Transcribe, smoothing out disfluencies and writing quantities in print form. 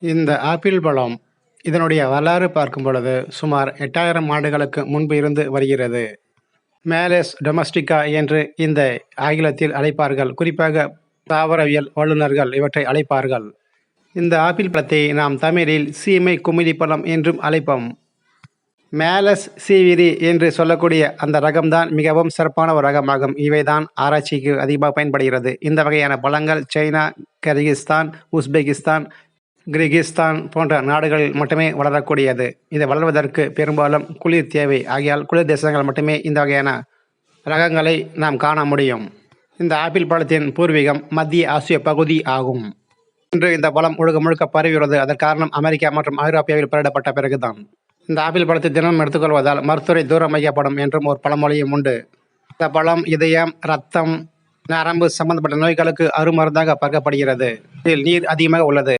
இந்த ஆப்பிள் பழம் இதனுடைய வரலாறு பார்க்கும் பொழுது சுமார் 8000 ஆண்டுகளுக்கு முன்பு இருந்து வருகிறது. மேலஸ் டொமஸ்டிகா என்று இந்த ஆங்கிலத்தில் அழைப்பார்கள். குறிப்பாக தாவரவியல் வல்லுநர்கள் இவற்றை அழைப்பார்கள். இந்த ஆப்பிள் பழத்தை நாம் தமிழில் சீமை குமிழி பழம் என்றும் அழைப்போம். மேலஸ் சீவிரி என்று சொல்லக்கூடிய அந்த ரகம்தான் மிகவும் சிறப்பான ஒரு ரகமாகும். இவைதான் ஆராய்ச்சிக்கு அதிகமாக பயன்படுகிறது. இந்த வகையான பழங்கள் சைனா, கர்கிஸ்தான், உஸ்பெகிஸ்தான், கிர்கிஸ்தான் போன்ற நாடுகளில் மட்டுமே வளரக்கூடியது. இது வளர்வதற்கு பெரும்பாலும் குளிர் தேவை. ஆகையால் குளிர் தேசங்கள் மட்டுமே இந்த வகையான ரகங்களை நாம் காண முடியும். இந்த ஆப்பிள் பழத்தின் பூர்வீகம் மத்திய ஆசிய பகுதி ஆகும். இன்று இந்த பழம் முழுக்க பரவியுள்ளது. அதற்கு காரணம் அமெரிக்கா மற்றும் ஐரோப்பியாவில் பரவிடப்பட்ட பிறகுதான். இந்த ஆப்பிள் பழத்தை தினமும் எடுத்துக்கொள்வதால் மருத்துவரை தூரம் வைக்கப்படும் என்றும் ஒரு பழமொழியும் உண்டு. இந்த பழம் இதயம், இரத்தம், நரம்பு சம்பந்தப்பட்ட நோய்களுக்கு அருமருந்தாக பார்க்கப்படுகிறது. இதில் நீர் அதிகமாக உள்ளது.